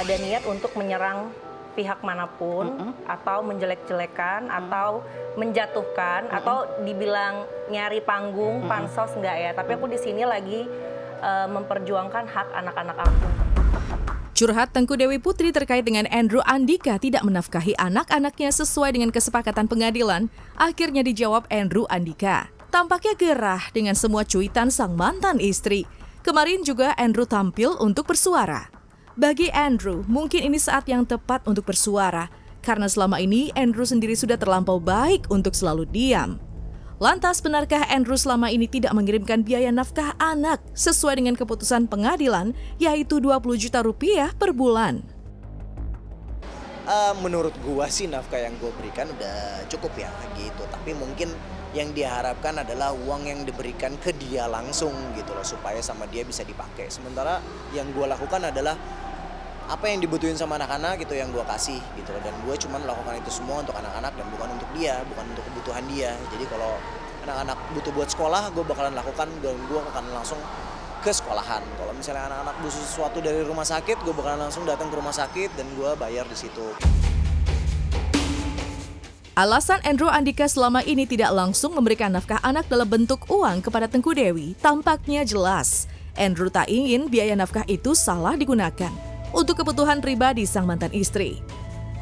ada niat untuk menyerang pihak manapun atau menjelek-jelekan atau menjatuhkan atau dibilang nyari panggung, pansos enggak ya. Tapi aku di sini lagi memperjuangkan hak anak-anak aku. Curhat Tengku Dewi Putri terkait dengan Andrew Andika tidak menafkahi anak-anaknya sesuai dengan kesepakatan pengadilan, akhirnya dijawab Andrew Andika. Tampaknya gerah dengan semua cuitan sang mantan istri. Kemarin juga Andrew tampil untuk bersuara. Bagi Andrew, mungkin ini saat yang tepat untuk bersuara, karena selama ini Andrew sendiri sudah terlampau baik untuk selalu diam. Lantas, benarkah Andrew selama ini tidak mengirimkan biaya nafkah anak sesuai dengan keputusan pengadilan, yaitu 20 juta rupiah per bulan? Menurut gua sih nafkah yang gua berikan udah cukup ya gitu, tapi mungkin yang diharapkan adalah uang yang diberikan ke dia langsung gitu loh, supaya sama dia bisa dipakai. Sementara yang gua lakukan adalah apa yang dibutuhin sama anak-anak gitu yang gua kasih gitu loh, dan gua cuma melakukan itu semua untuk anak-anak dan bukan untuk dia, bukan untuk kebutuhan dia. Jadi kalau anak-anak butuh buat sekolah, gua bakalan lakukan dan gua akan langsung ke sekolahan. Kalau misalnya anak-anak butuh sesuatu dari rumah sakit, gua bakalan langsung datang ke rumah sakit dan gua bayar di situ. Alasan Andrew Andika selama ini tidak langsung memberikan nafkah anak dalam bentuk uang kepada Tengku Dewi tampaknya jelas. Andrew tak ingin biaya nafkah itu salah digunakan untuk kebutuhan pribadi sang mantan istri.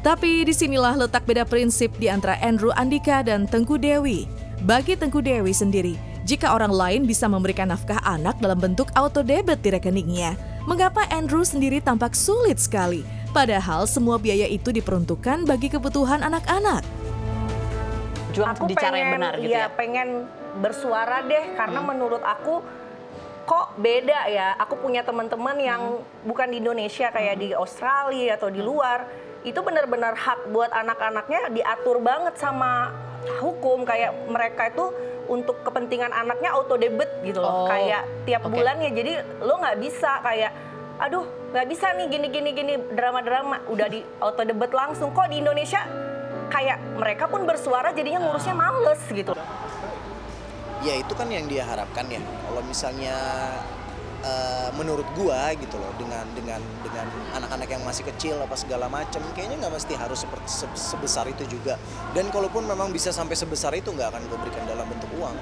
Tapi disinilah letak beda prinsip di antara Andrew Andika dan Tengku Dewi. Bagi Tengku Dewi sendiri, jika orang lain bisa memberikan nafkah anak dalam bentuk auto debit di rekeningnya, mengapa Andrew sendiri tampak sulit sekali? Padahal semua biaya itu diperuntukkan bagi kebutuhan anak-anak. Aku di cara yang benar gitu ya? Pengen bersuara deh, karena menurut aku kok beda ya. Aku punya teman-teman yang bukan di Indonesia, kayak di Australia atau di luar. Itu benar-benar hak buat anak-anaknya diatur banget sama hukum. Kayak mereka itu untuk kepentingan anaknya auto debit gitu loh. Kayak tiap bulannya, jadi lo nggak bisa kayak aduh nggak bisa nih gini drama-drama. Udah di auto debit langsung. Kok di Indonesia kayak mereka pun bersuara jadinya ngurusnya males gitu. Ya itu kan yang dia harapkan ya. Kalau misalnya menurut gua gitu loh, dengan anak-anak yang masih kecil apa segala macam, kayaknya nggak mesti harus sebesar itu juga. Dan kalaupun memang bisa sampai sebesar itu, nggak akan gua berikan dalam bentuk uang.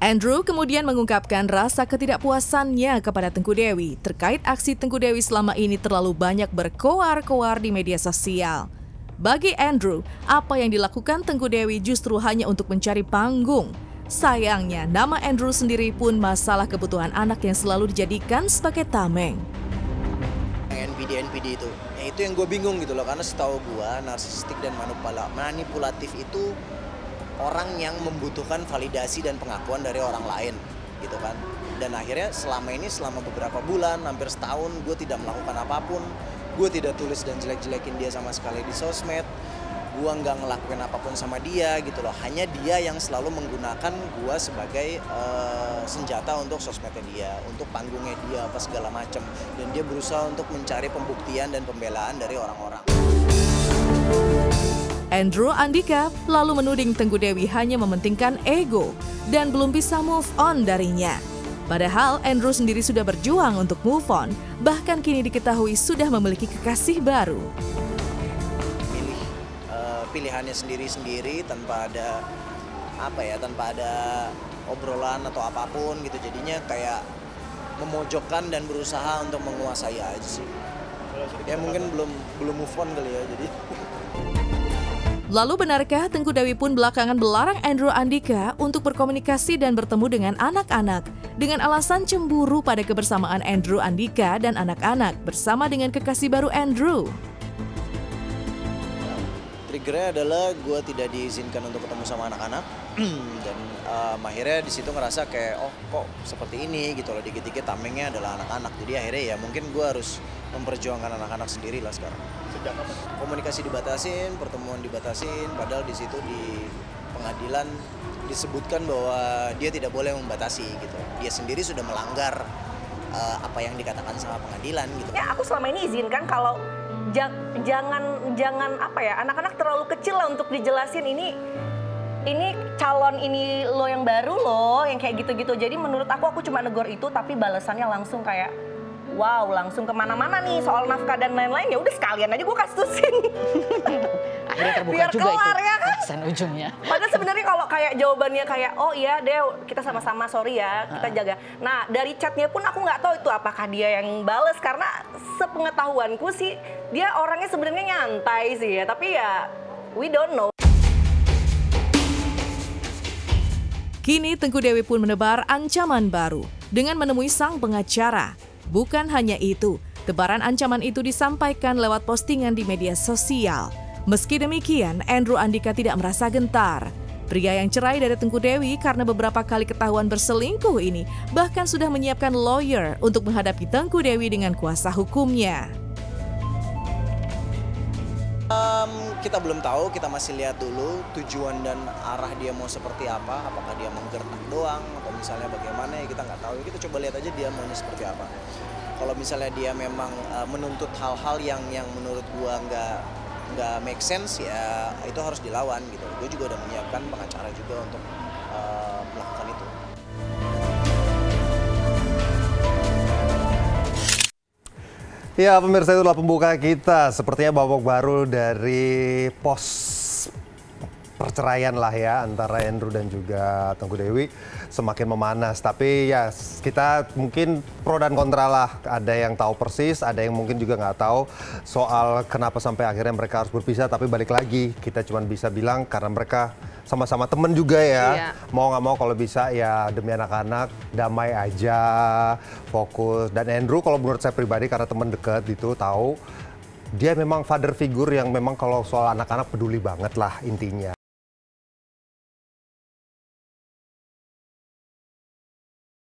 Andrew kemudian mengungkapkan rasa ketidakpuasannya kepada Tengku Dewi terkait aksi Tengku Dewi selama ini terlalu banyak berkoar-koar di media sosial. Bagi Andrew, apa yang dilakukan Tengku Dewi justru hanya untuk mencari panggung. Sayangnya, nama Andrew sendiri pun masalah kebutuhan anak yang selalu dijadikan sebagai tameng. NPD itu, ya itu yang gue bingung gitu loh, karena setahu gue narsistik dan manipulatif itu orang yang membutuhkan validasi dan pengakuan dari orang lain gitu kan. Dan akhirnya selama beberapa bulan, hampir setahun, gue tidak melakukan apapun. Gue tidak tulis dan jelek-jelekin dia sama sekali di sosmed. Gue nggak ngelakuin apapun sama dia gitu loh. Hanya dia yang selalu menggunakan gue sebagai senjata untuk sosmednya dia, untuk panggungnya dia, apa segala macam. Dan dia berusaha untuk mencari pembuktian dan pembelaan dari orang-orang. Andrew Andika lalu menuding Tengku Dewi hanya mementingkan ego dan belum bisa move on darinya. Padahal Andrew sendiri sudah berjuang untuk move on, bahkan kini diketahui sudah memiliki kekasih baru. Pilihannya sendiri-sendiri tanpa ada obrolan atau apapun gitu, jadinya kayak memojokkan dan berusaha untuk menguasai aja sih. Ya mungkin belum move on kali ya jadi. Lalu benarkah Tengku Dewi pun belakangan melarang Andrew Andika untuk berkomunikasi dan bertemu dengan anak-anak dengan alasan cemburu pada kebersamaan Andrew Andika dan anak-anak bersama dengan kekasih baru Andrew? Triggernya adalah gue tidak diizinkan untuk ketemu sama anak-anak dan akhirnya di situ ngerasa kayak kok seperti ini gitu loh, dikit-dikit tamengnya adalah anak-anak. Jadi akhirnya ya mungkin gue harus memperjuangkan anak-anak sendiri lah sekarang. Sejak kapan? Komunikasi dibatasin, pertemuan dibatasin, padahal di situ di pengadilan disebutkan bahwa dia tidak boleh membatasi gitu. Dia sendiri sudah melanggar apa yang dikatakan sama pengadilan gitu. Ya aku selama ini izinkan kalau jangan apa ya, anak-anak terlalu kecil lah untuk dijelasin ini calon ini lo yang baru lo yang kayak gitu-gitu. Jadi menurut aku cuma negor itu, tapi balasannya langsung kayak wow langsung kemana-mana nih soal nafkah dan lain-lain, ya udah sekalian aja gue kastusin. Akhirnya terbuka Biar juga kelar, itu ya kan? alasan ujungnya. Padahal sebenarnya kalau kayak jawabannya kayak, oh iya deh kita sama-sama sorry ya, kita jaga. Nah dari chatnya pun aku nggak tahu itu apakah dia yang bales, karena sepengetahuanku sih dia orangnya sebenarnya nyantai sih ya, tapi ya we don't know. Kini Tengku Dewi pun menebar ancaman baru dengan menemui sang pengacara. Bukan hanya itu, tebaran ancaman itu disampaikan lewat postingan di media sosial. Meski demikian, Andrew Andika tidak merasa gentar. Pria yang cerai dari Tengku Dewi karena beberapa kali ketahuan berselingkuh ini bahkan sudah menyiapkan lawyer untuk menghadapi Tengku Dewi dengan kuasa hukumnya. Kita belum tahu, kita masih lihat dulu tujuan dan arah dia mau seperti apa. Apakah dia menggertak doang atau misalnya bagaimana, ya kita nggak tahu. Kita coba lihat aja dia maunya seperti apa. Kalau misalnya dia memang menuntut hal-hal yang menurut gua nggak make sense, ya itu harus dilawan gitu. Gue juga udah menyiapkan pengacara juga untuk melakukan itu. Ya pemirsa, itulah pembuka kita. Sepertinya babak baru dari pos perceraian lah ya antara Andrew dan juga Tengku Dewi semakin memanas. Tapi ya kita mungkin pro dan kontra lah. Ada yang tahu persis, ada yang mungkin juga nggak tahu soal kenapa sampai akhirnya mereka harus berpisah. Tapi balik lagi, kita cuma bisa bilang karena mereka sama-sama temen juga ya. Iya. Mau nggak mau kalau bisa ya demi anak-anak damai aja, fokus. Dan Andrew kalau menurut saya pribadi karena temen deket itu tahu dia memang father figure yang memang kalau soal anak-anak peduli banget lah intinya.